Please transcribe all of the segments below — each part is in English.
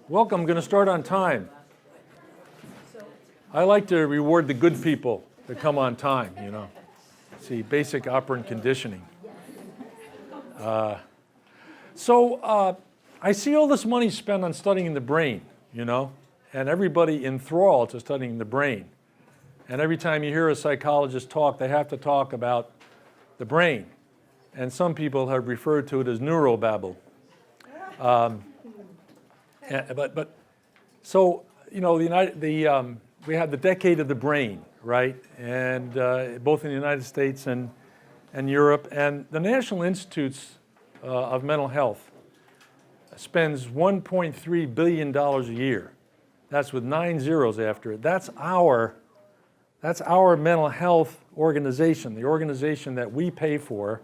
Welcome. I'm going to start on time. I like to reward the good people that come on time, you know. See, basic operant conditioning. I see all this money spent on studying the brain, you know, and everybody enthralled to studying the brain. And every time you hear a psychologist talk, they have to talk about the brain. And some people have referred to it as neurobabble. So, you know, we have the decade of the brain, right? And both in the United States and Europe. And the National Institutes of Mental Health spends $1.3 billion a year. That's with 9 zeros after it. That's our mental health organization, the organization that we pay for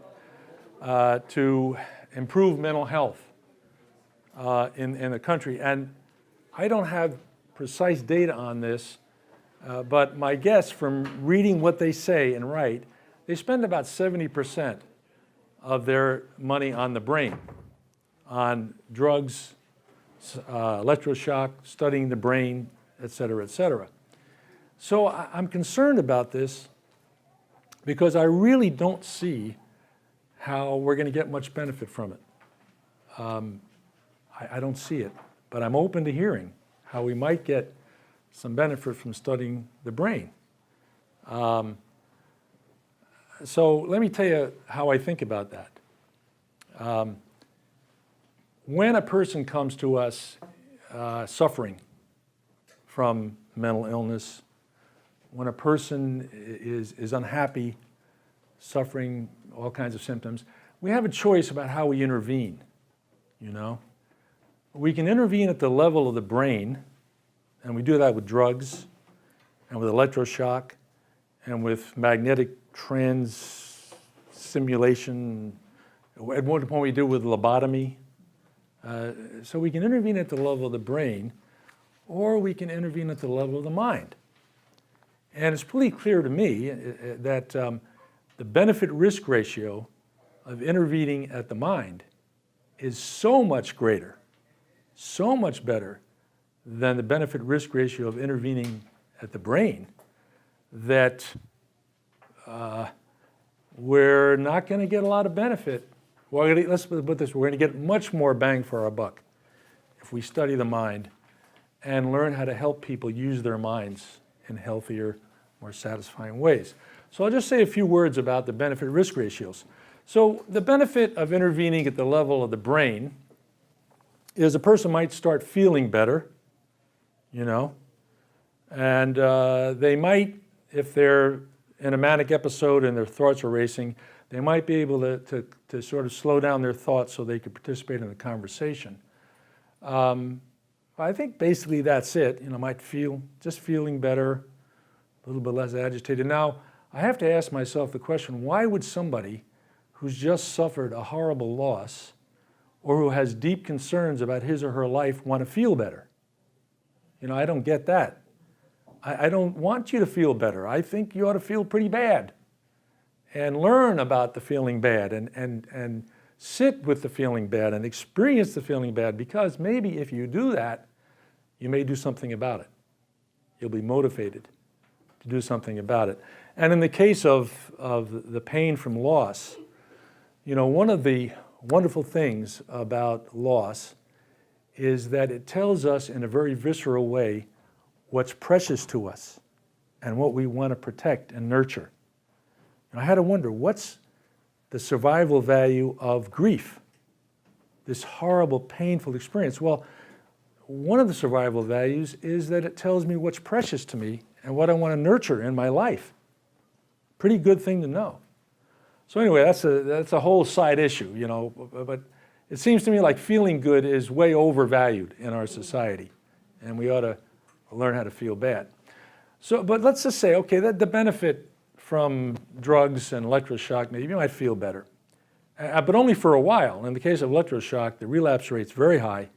to improve mental health in the country. And I don't have precise data on this, but my guess from reading what they say and write, they spend about 70% of their money on the brain, on drugs, electroshock, studying the brain, et cetera, et cetera. So I'm concerned about this because I really don't see how we're going to get much benefit from it. I don't see it, but I'm open to hearing how we might get some benefit from studying the brain. So let me tell you how I think about that. When a person comes to us suffering from mental illness, when a person is unhappy, suffering all kinds of symptoms, we have a choice about how we intervene, you know. We can intervene at the level of the brain, and we do that with drugs and with electroshock and with magnetic simulation. At one point we do with lobotomy. So we can intervene at the level of the brain, or we can intervene at the level of the mind. And it's pretty clear to me that the benefit-risk ratio of intervening at the mind is so much greater, so much better than the benefit-risk ratio of intervening at the brain that we're not going to get a lot of benefit. Well, let's put it this way, we're going to get much more bang for our buck if we study the mind and learn how to help people use their minds in healthier, more satisfying ways. So I'll just say a few words about the benefit-risk ratios. So the benefit of intervening at the level of the brain is a person might start feeling better, you know, and they might, if they're in a manic episode and their thoughts are racing, they might be able to sort of slow down their thoughts so they could participate in the conversation. I think basically that's it. You know, might feel just feeling better, a little bit less agitated. Now, I have to ask myself the question, why would somebody who's just suffered a horrible loss or who has deep concerns about his or her life want to feel better? You know, I don't get that. I don't want you to feel better. I think you ought to feel pretty bad and learn about the feeling bad and sit with the feeling bad and experience the feeling bad, because maybe if you do that, you may do something about it. You'll be motivated to do something about it. And in the case of the pain from loss, you know, one of the wonderful things about loss is that it tells us in a very visceral way what's precious to us and what we want to protect and nurture. And I had to wonder, what's the survival value of grief, this horrible, painful experience? Well, one of the survival values is that it tells me what's precious to me and what I want to nurture in my life. Pretty good thing to know. So anyway, that's a whole side issue, you know, but it seems to me like feeling good is way overvalued in our society, and we ought to learn how to feel bad. So, but let's just say, okay, that the benefit from drugs and electroshock, maybe you might feel better, but only for a while. In the case of electroshock, the relapse rate's very high,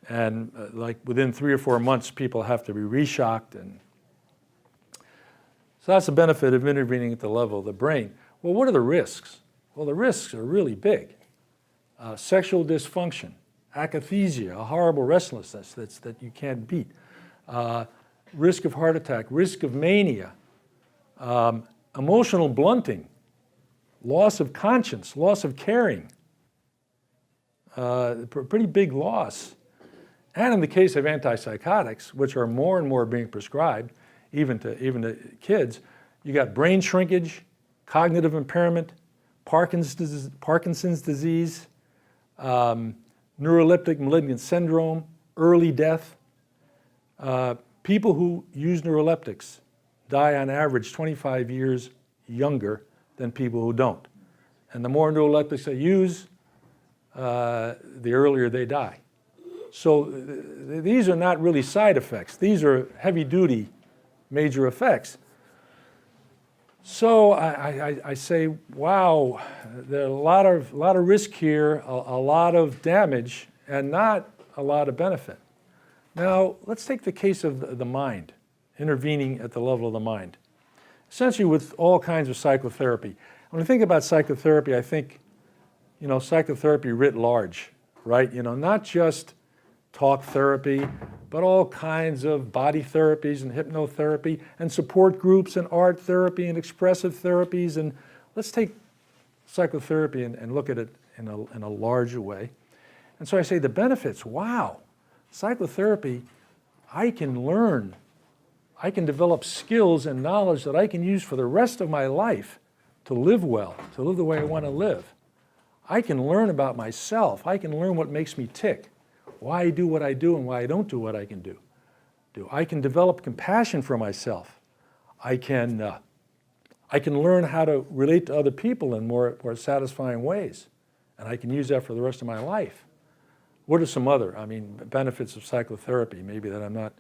and like within 3 or 4 months, people have to be reshocked, and so that's the benefit of intervening at the level of the brain. Well, what are the risks? Well, the risks are really big. Sexual dysfunction, akathisia, a horrible restlessness that you can't beat, risk of heart attack, risk of mania, emotional blunting, loss of conscience, loss of caring, pretty big loss. And in the case of antipsychotics, which are more and more being prescribed, even to kids, you got brain shrinkage, cognitive impairment, Parkinson's disease, neuroleptic malignant syndrome, early death. People who use neuroleptics die on average 25 years younger than people who don't. And the more neuroleptics they use, the earlier they die. So these are not really side effects. These are heavy-duty major effects. So I say, wow, there's a lot of risk here, a lot of damage, and not a lot of benefit. Now, let's take the case of the mind, intervening at the level of the mind. Essentially with all kinds of psychotherapy. When I think about psychotherapy, I think, psychotherapy writ large, right? Not just talk therapy, but all kinds of body therapies and hypnotherapy and support groups and art therapy and expressive therapies. And let's take psychotherapy and look at it in a larger way. And so I say the benefits, wow, psychotherapy, I can learn, I can develop skills and knowledge that I can use for the rest of my life to live well, to live the way I want to live. I can learn about myself. I can learn what makes me tick, why I do what I do and why I don't do what I can do. I can develop compassion for myself. I can learn how to relate to other people in more satisfying ways, and I can use that for the rest of my life. What are some other, benefits of psychotherapy, maybe that I'm not?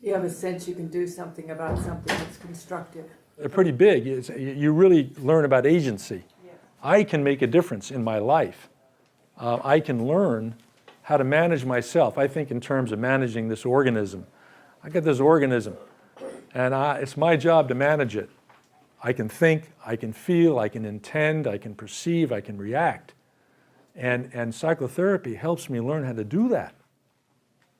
You have a sense you can do something about something that's constructive. They're pretty big. You really learn about agency. Yeah. I can make a difference in my life. I can learn how to manage myself. I think in terms of managing this organism. I got this organism, and it's my job to manage it. I can think, I can feel, I can intend, I can perceive, I can react. And psychotherapy helps me learn how to do that,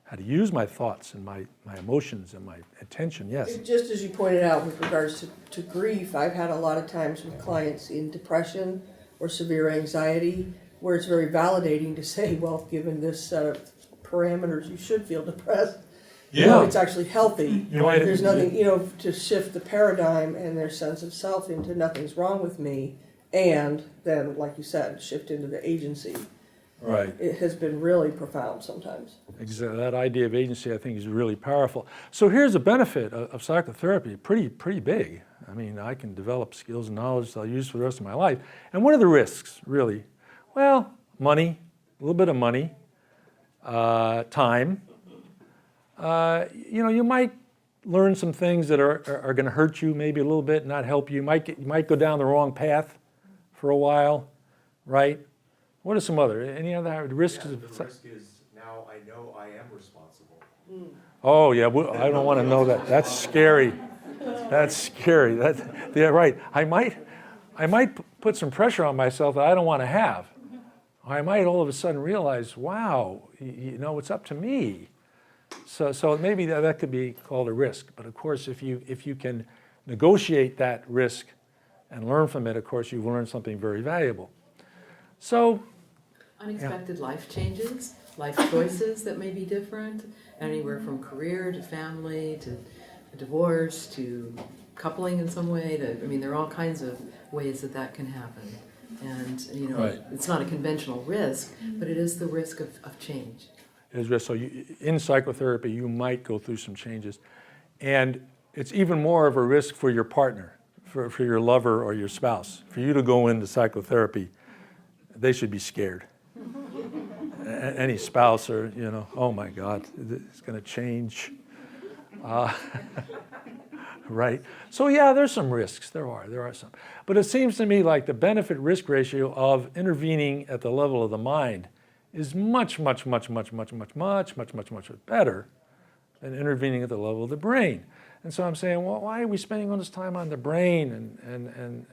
how to use my thoughts and my emotions and my attention, yes. Just as you pointed out with regards to grief, I've had a lot of times with clients in depression or severe anxiety where it's very validating to say, well, given this set of parameters, you should feel depressed. Yeah. It's actually healthy. There's nothing, to shift the paradigm and their sense of self into nothing's wrong with me, and then, like you said, shift into the agency. Right. It has been really profound sometimes. Exactly. That idea of agency, I think, is really powerful. So here's a benefit of psychotherapy, pretty big. I can develop skills and knowledge that I'll use for the rest of my life. And what are the risks, really? Well, money, a little bit of money, time. You might learn some things that are going to hurt you maybe a little bit, not help you. You might go down the wrong path for a while, right? What are some any other risks? Yeah, the risk is now I know I am responsible. Oh yeah, I don't want to know that. That's scary. That's scary. Yeah, right. I might put some pressure on myself that I don't want to have. I might all of a sudden realize, wow, it's up to me. So maybe that could be called a risk. But of course, if you can negotiate that risk and learn from it, of course, you've learned something very valuable. So, unexpected life changes, life choices that may be different, anywhere from career to family to divorce to coupling in some way. There are all kinds of ways that can happen. And, right. It's not a conventional risk, but it is the risk of change. It is risk. So in psychotherapy, you might go through some changes. And it's even more of a risk for your partner, for your lover or your spouse. For you to go into psychotherapy, they should be scared. Any spouse or, oh my God, it's going to change. Right? So yeah, there's some risks. There are some. But it seems to me like the benefit-risk ratio of intervening at the level of the mind is much better than intervening at the level of the brain. And so I'm saying, well, why are we spending all this time on the brain? And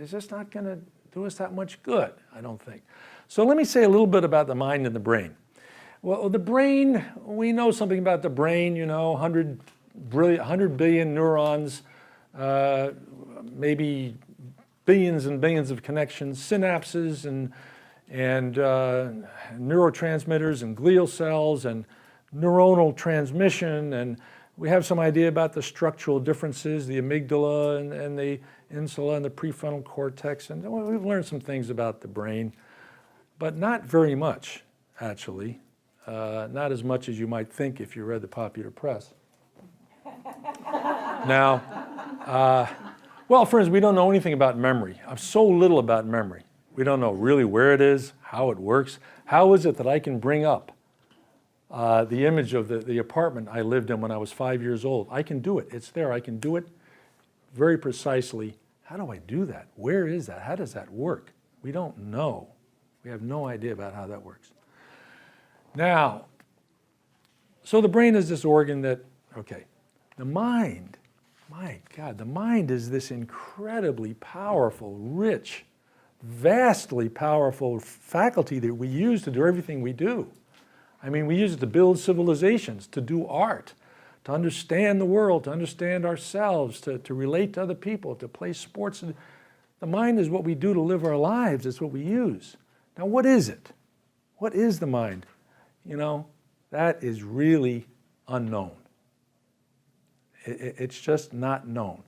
it's just not going to do us that much good, I don't think. So let me say a little bit about the mind and the brain. Well, the brain, we know something about the brain, 100 billion neurons, maybe billions and billions of connections, synapses and neurotransmitters and glial cells and neuronal transmission, and we have some idea about the structural differences, the amygdala and the insula and the prefrontal cortex, and we've learned some things about the brain, but not very much, actually. Not as much as you might think if you read the popular press. Now, well, for instance, we don't know anything about memory. So little about memory. We don't know really where it is, how it works. How is it that I can bring up the image of the apartment I lived in when I was 5 years old? I can do it. It's there. I can do it very precisely. How do I do that? Where is that? How does that work? We don't know. We have no idea about how that works. Now, so the brain is this organ that, okay, the mind, my God, the mind is this incredibly powerful, rich, vastly powerful faculty that we use to do everything we do. I mean, we use it to build civilizations, to do art, to understand the world, to understand ourselves, to relate to other people, to play sports. The mind is what we do to live our lives. It's what we use. Now, what is it? What is the mind? That is really unknown. It's just not known.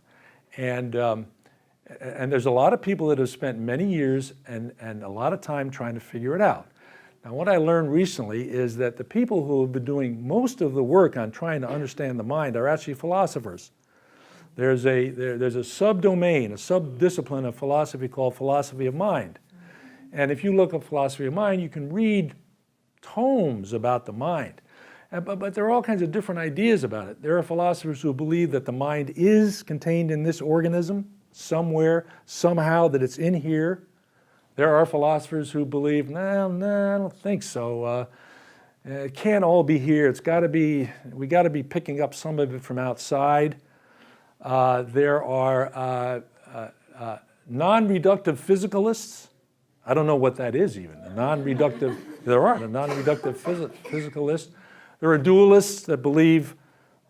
And there's a lot of people that have spent many years and a lot of time trying to figure it out. Now, what I learned recently is that the people who have been doing most of the work on trying to understand the mind are actually philosophers. There's a subdomain, a subdiscipline of philosophy called philosophy of mind. And if you look at philosophy of mind, you can read tomes about the mind. But there are all kinds of different ideas about it. There are philosophers who believe that the mind is contained in this organism somewhere, somehow, that it's in here. There are philosophers who believe, no, I don't think so. It can't all be here. We got to be picking up some of it from outside. There are non-reductive physicalists. I don't know what that is even. A non-reductive, there are a non-reductive physicalist. There are dualists that believe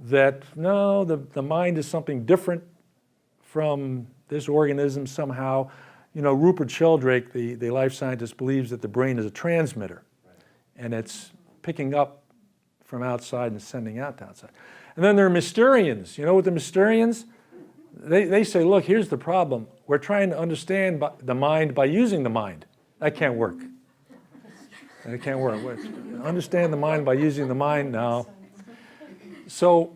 that, no, the mind is something different from this organism somehow. Rupert Sheldrake, the life scientist, believes that the brain is a transmitter, and it's picking up from outside and sending out to outside. And then there are Mysterians. You know what the Mysterians? They say, look, here's the problem. We're trying to understand the mind by using the mind. That can't work. It can't work. Understand the mind by using the mind? No. So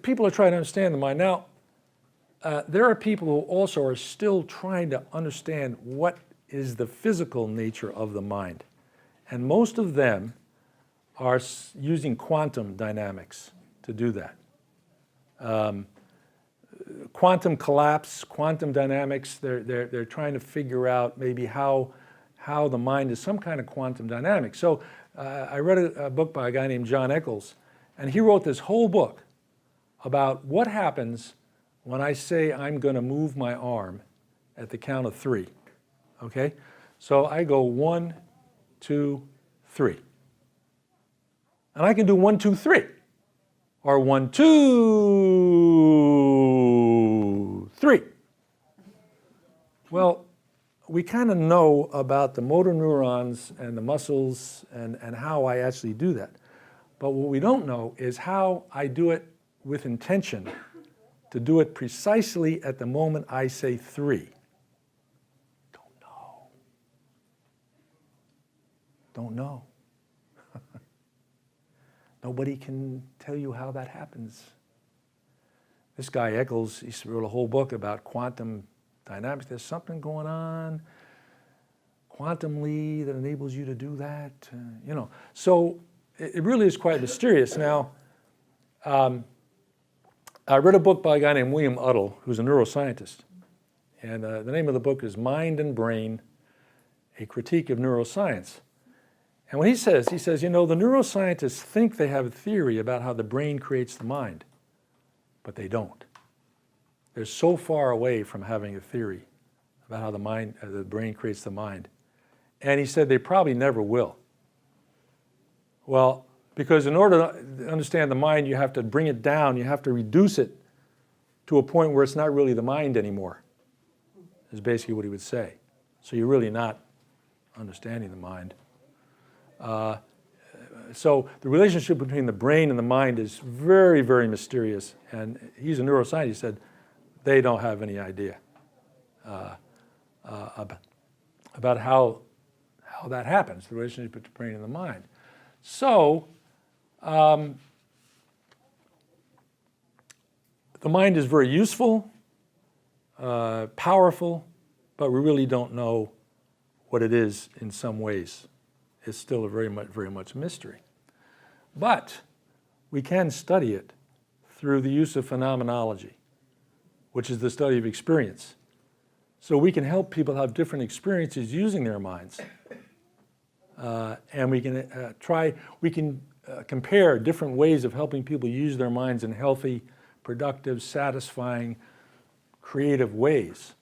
people are trying to understand the mind. Now, there are people who also are still trying to understand what is the physical nature of the mind. And most of them are using quantum dynamics to do that. Quantum collapse, quantum dynamics, they're trying to figure out maybe how the mind is some kind of quantum dynamic. So I read a book by a guy named John Eccles, and he wrote this whole book about what happens when I say I'm going to move my arm at the count of 3. Okay? So I go 1, 2, 3. And I can do 1, 2, 3. Or 1, 2, 3. Well, we kind of know about the motor neurons and the muscles and how I actually do that. But what we don't know is how I do it with intention to do it precisely at the moment I say 3. Don't know. Don't know. Nobody can tell you how that happens. This guy Eccles, he wrote a whole book about quantum dynamics. There's something going on quantumly that enables you to do that. So it really is quite mysterious. Now, I read a book by a guy named William Uddle, who's a neuroscientist. And the name of the book is Mind and Brain, A Critique of Neuroscience. And what he says, the neuroscientists think they have a theory about how the brain creates the mind, but they don't. They're so far away from having a theory about how the brain creates the mind. And he said they probably never will. Well, because in order to understand the mind, you have to bring it down, you have to reduce it to a point where it's not really the mind anymore, is basically what he would say. So you're really not understanding the mind. So the relationship between the brain and the mind is very, very mysterious. And he's a neuroscientist. He said they don't have any idea about how that happens, the relationship between the brain and the mind. So the mind is very useful, powerful, but we really don't know what it is in some ways. It's still a very much mystery. But we can study it through the use of phenomenology, which is the study of experience. So we can help people have different experiences using their minds. And we can compare different ways of helping people use their minds in healthy, productive, satisfying, creative ways.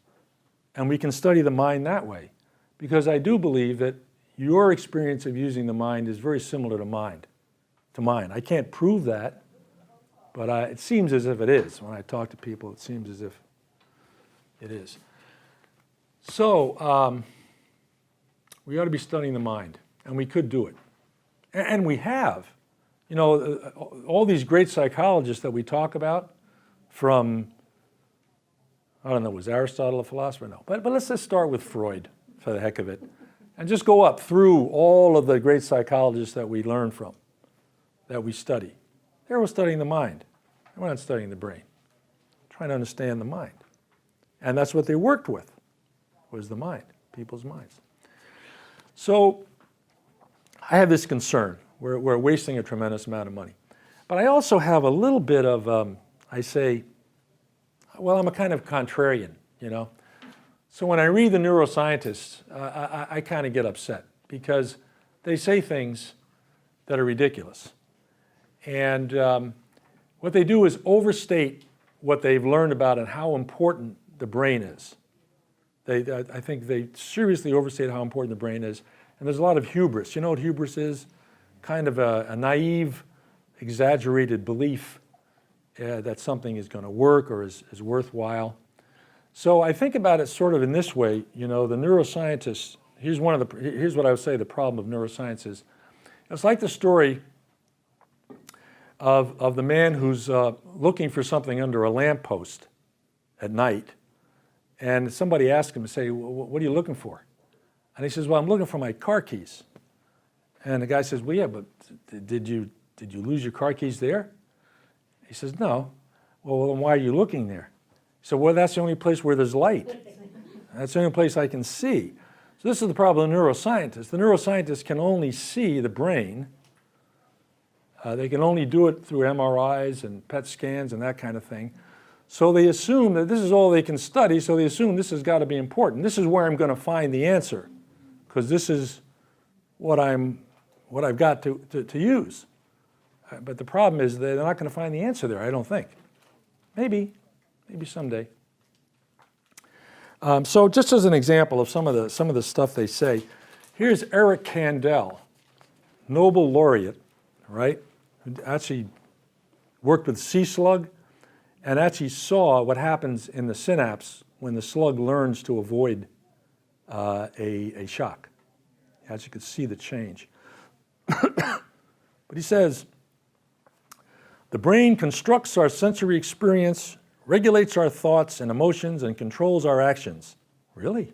And we can study the mind that way. Because I do believe that your experience of using the mind is very similar to mine. I can't prove that, but it seems as if it is. When I talk to people, it seems as if it is. So we ought to be studying the mind, and we could do it. And we have. You know, all these great psychologists that we talk about, from, I don't know, was Aristotle a philosopher? No. But let's just start with Freud, for the heck of it, and just go up through all of the great psychologists that we learn from, that we study. They were studying the mind. They were not studying the brain. Trying to understand the mind. And that's what they worked with, was the mind, people's minds. So I have this concern. We're wasting a tremendous amount of money. But I also have a little bit of, I say, well, I'm a kind of contrarian, you know. So when I read the neuroscientists, I kind of get upset because they say things that are ridiculous. And what they do is overstate what they've learned about and how important the brain is. I think they seriously overstate how important the brain is. And there's a lot of hubris. You know what hubris is? Kind of a naive, exaggerated belief that something is going to work or is worthwhile. So I think about it sort of in this way. You know, the neuroscientists, here's what I would say the problem of neuroscience is. It's like the story of the man who's looking for something under a lamppost at night. And somebody asks him, say, what are you looking for? And he says, well, I'm looking for my car keys. And the guy says, well, yeah, but did you lose your car keys there? He says, no. Well, then why are you looking there? He said, well, that's the only place where there's light. That's the only place I can see. So this is the problem of neuroscientists. The neuroscientists can only see the brain. They can only do it through MRIs and PET scans and that kind of thing. So they assume that this is all they can study, so they assume this has got to be important. This is where I'm going to find the answer, because this is what I've got to use. But the problem is they're not going to find the answer there, I don't think. Maybe someday. So just as an example of some of the stuff they say, here's Eric Kandel, Nobel laureate, right? Who actually worked with sea slug and actually saw what happens in the synapse when the slug learns to avoid a shock. You actually could see the change. But he says, the brain constructs our sensory experience, regulates our thoughts and emotions, and controls our actions. Really?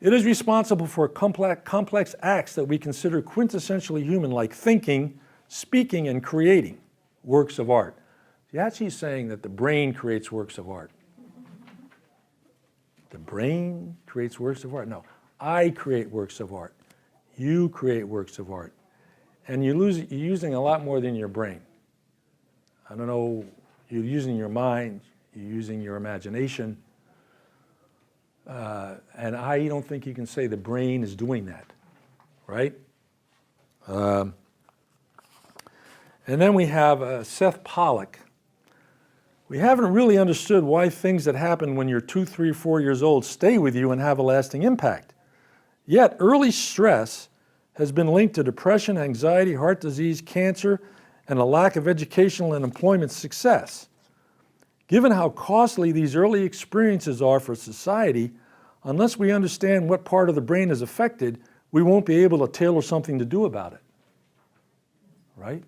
It is responsible for complex acts that we consider quintessentially human, like thinking, speaking, and creating works of art. He's actually saying that the brain creates works of art. The brain creates works of art? No, I create works of art. You create works of art. And you're using a lot more than your brain. I don't know, you're using your mind, you're using your imagination. And I don't think you can say the brain is doing that, right? And then we have Seth Pollack, We haven't really understood why things that happen when you're 2, 3, 4 years old stay with you and have a lasting impact. Yet early stress has been linked to depression, anxiety, heart disease, cancer, and a lack of educational and employment success. Given how costly these early experiences are for society, unless we understand what part of the brain is affected, we won't be able to tailor something to do about it. Right?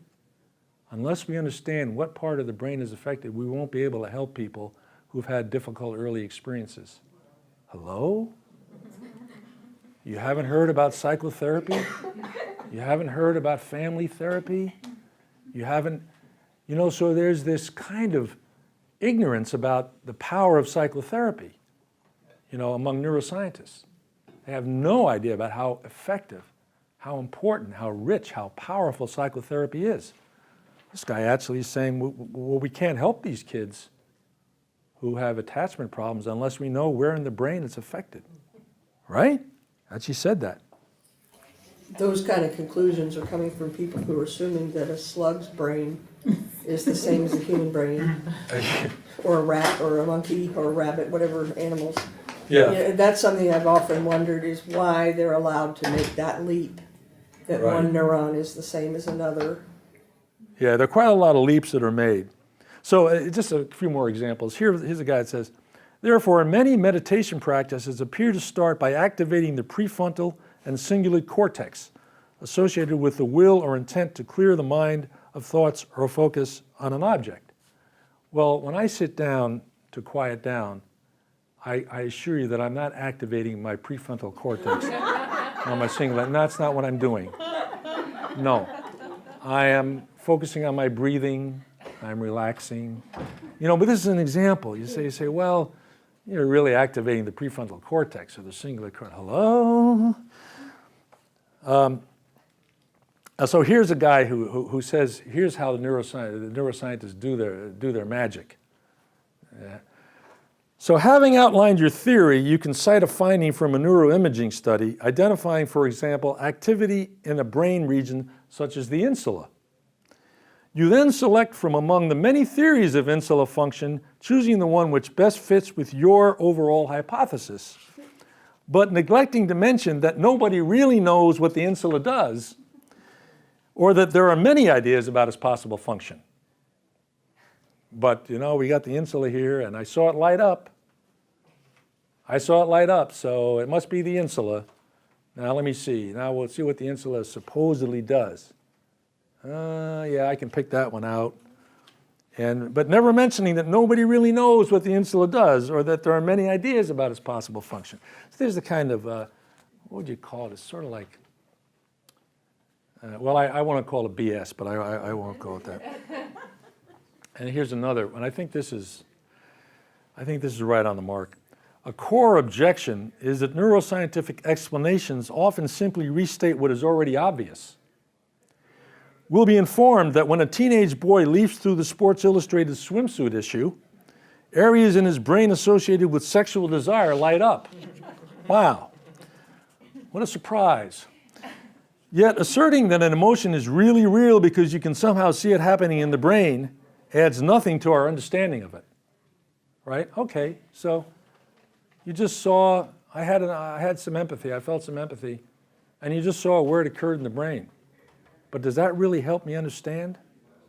Unless we understand what part of the brain is affected, we won't be able to help people who've had difficult early experiences. Hello? You haven't heard about psychotherapy? You haven't heard about family therapy? You haven't, so there's this kind of ignorance about the power of psychotherapy, among neuroscientists. They have no idea about how effective, how important, how rich, how powerful psychotherapy is. This guy actually is saying, well, we can't help these kids who have attachment problems unless we know where in the brain it's affected. Right? Actually said that. Those kind of conclusions are coming from people who are assuming that a slug's brain is the same as a human brain, or a rat, or a monkey, or a rabbit, whatever animals. Yeah. That's something I've often wondered, is why they're allowed to make that leap, that Right. one neuron is the same as another. Yeah, there are quite a lot of leaps that are made. So just a few more examples. Here's a guy that says, therefore, many meditation practices appear to start by activating the prefrontal and cingulate cortex associated with the will or intent to clear the mind of thoughts or focus on an object. Well, when I sit down to quiet down, I assure you that I'm not activating my prefrontal cortex or my cingulate. And that's not what I'm doing. No. I am focusing on my breathing. I'm relaxing. But this is an example. You say, well, you're really activating the prefrontal cortex or the cingulate cortex. Hello? So here's a guy who says, here's how the neuroscientists do their magic. So having outlined your theory, you can cite a finding from a neuroimaging study identifying, for example, activity in a brain region such as the insula. You then select from among the many theories of insula function, choosing the one which best fits with your overall hypothesis, but neglecting to mention that nobody really knows what the insula does, or that there are many ideas about its possible function. But, we got the insula here, and I saw it light up. So it must be the insula. Now let me see. Now we'll see what the insula supposedly does. Yeah, I can pick that one out. But never mentioning that nobody really knows what the insula does, or that there are many ideas about its possible function. So there's the kind of, what would you call it? It's sort of like, I want to call it BS, but I won't call it that. And here's another, and I think this is right on the mark. A core objection is that neuroscientific explanations often simply restate what is already obvious. We'll be informed that when a teenage boy leafs through the Sports Illustrated swimsuit issue, areas in his brain associated with sexual desire light up. Wow, what a surprise. Yet asserting that an emotion is really real because you can somehow see it happening in the brain adds nothing to our understanding of it, right? Okay, so you just saw, I had some empathy, I felt some empathy, and you just saw where it occurred in the brain. But does that really help me understand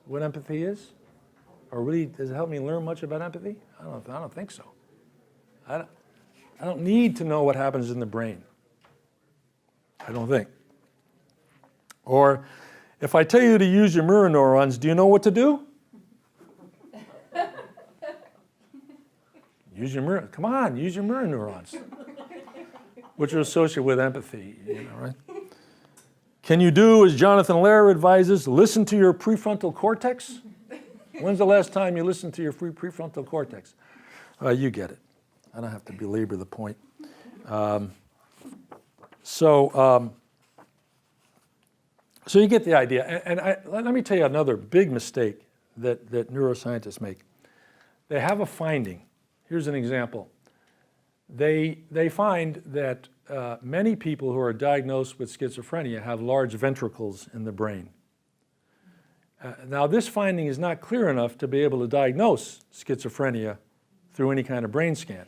what empathy is? Or really, does it help me learn much about empathy? I don't think so. I don't need to know what happens in the brain. I don't think. Or if I tell you to use your mirror neurons, do you know what to do? Use your mirror. Come on, use your mirror neurons, which are associated with empathy, right? Can you do, as Jonathan Lehrer advises, listen to your prefrontal cortex? When's the last time you listened to your prefrontal cortex? You get it. I don't have to belabor the point. So you get the idea. And let me tell you another big mistake that neuroscientists make. They have a finding. Here's an example. They find that many people who are diagnosed with schizophrenia have large ventricles in the brain. Now, this finding is not clear enough to be able to diagnose schizophrenia through any kind of brain scan.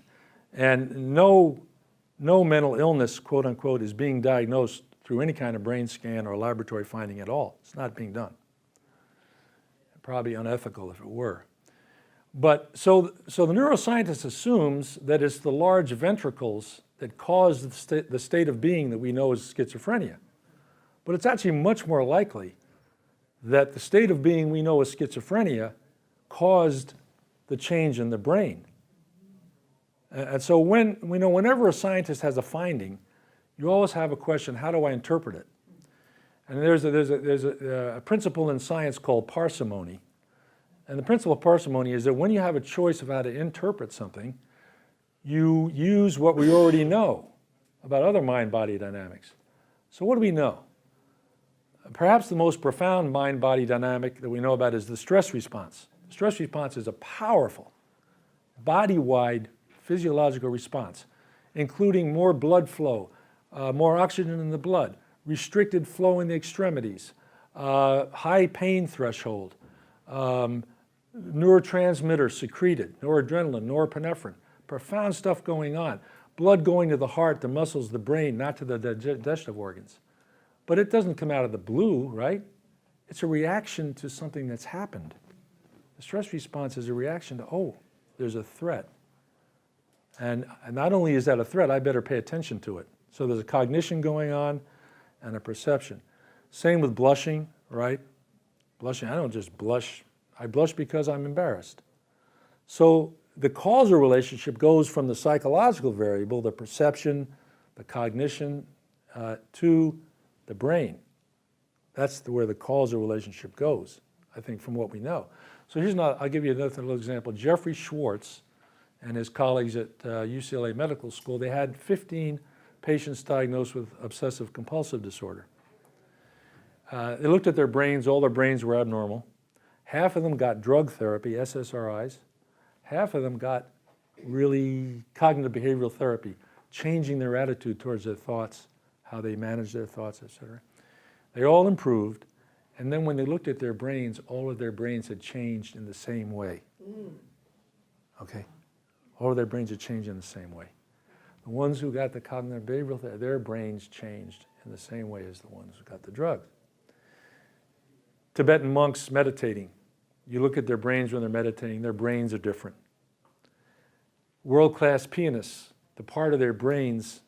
And no mental illness, quote unquote, is being diagnosed through any kind of brain scan or laboratory finding at all. It's not being done. Probably unethical if it were. But so the neuroscientist assumes that it's the large ventricles that cause the state of being that we know as schizophrenia. But it's actually much more likely that the state of being we know as schizophrenia caused the change in the brain. And so whenever a scientist has a finding, you always have a question, how do I interpret it? And there's a principle in science called parsimony. And the principle of parsimony is that when you have a choice of how to interpret something, you use what we already know about other mind-body dynamics. So what do we know? Perhaps the most profound mind-body dynamic that we know about is the stress response. The stress response is a powerful, body-wide physiological response, including more blood flow, more oxygen in the blood, restricted flow in the extremities, high pain threshold, neurotransmitters secreted, noradrenaline, norepinephrine, profound stuff going on, blood going to the heart, the muscles, the brain, not to the digestive organs. But it doesn't come out of the blue, right? It's a reaction to something that's happened. The stress response is a reaction to, oh, there's a threat. And not only is that a threat, I better pay attention to it. So there's a cognition going on and a perception. Same with blushing, right? Blushing, I don't just blush. I blush because I'm embarrassed. So the causal relationship goes from the psychological variable, the perception, the cognition, to the brain. That's where the causal relationship goes, I think, from what we know. So I'll give you another little example. Jeffrey Schwartz and his colleagues at UCLA Medical School, they had 15 patients diagnosed with obsessive compulsive disorder. They looked at their brains, all their brains were abnormal. Half of them got drug therapy, SSRIs. Half of them got really cognitive behavioral therapy, changing their attitude towards their thoughts, how they manage their thoughts, etc. They all improved, and then when they looked at their brains, all of their brains had changed in the same way. Okay? All of their brains had changed in the same way. The ones who got the cognitive behavioral therapy, their brains changed in the same way as the ones who got the drug. Tibetan monks meditating. You look at their brains when they're meditating, their brains are different. World-class pianists, the part of their brains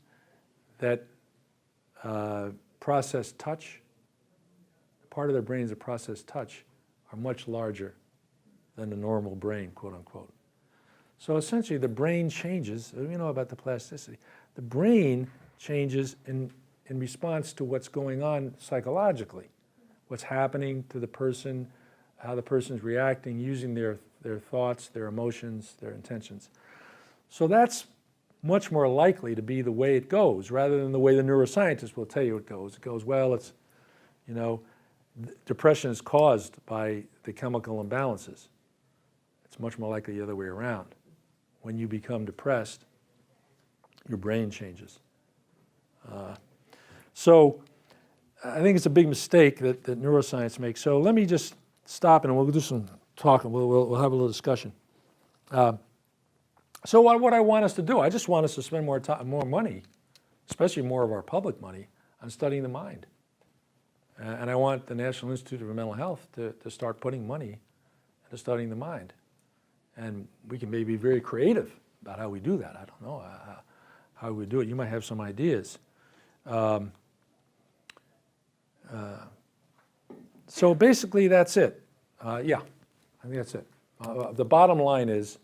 that process touch, part of their brains that process touch are much larger than the normal brain, quote unquote. So essentially the brain changes, you know about the plasticity, the brain changes in response to what's going on psychologically, what's happening to the person, how the person's reacting, using their thoughts, their emotions, their intentions. So that's much more likely to be the way it goes rather than the way the neuroscientists will tell you it goes. It goes, well, it's, you know, depression is caused by the chemical imbalances. It's much more likely the other way around. When you become depressed, your brain changes. So I think it's a big mistake that neuroscience makes. So let me just stop and we'll do some talking. We'll have a little discussion. So what I want us to do, I just want us to spend more time, more money, especially more of our public money, on studying the mind. And I want the National Institute of Mental Health to start putting money into studying the mind. And we can maybe be very creative about how we do that. I don't know how we do it. You might have some ideas. So basically that's it. Yeah, I think that's it. The bottom line is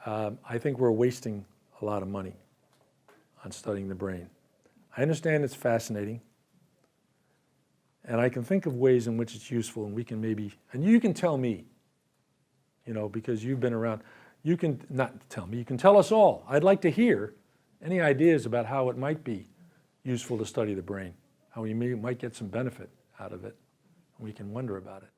I think we're wasting a lot of money on studying the brain. I understand it's fascinating, and I can think of ways in which it's useful, and we can maybe, and you can tell me, you know, because you've been around, you can, not tell me, you can tell us all. I'd like to hear any ideas about how it might be useful to study the brain, how we might get some benefit out of it, and we can wonder about it.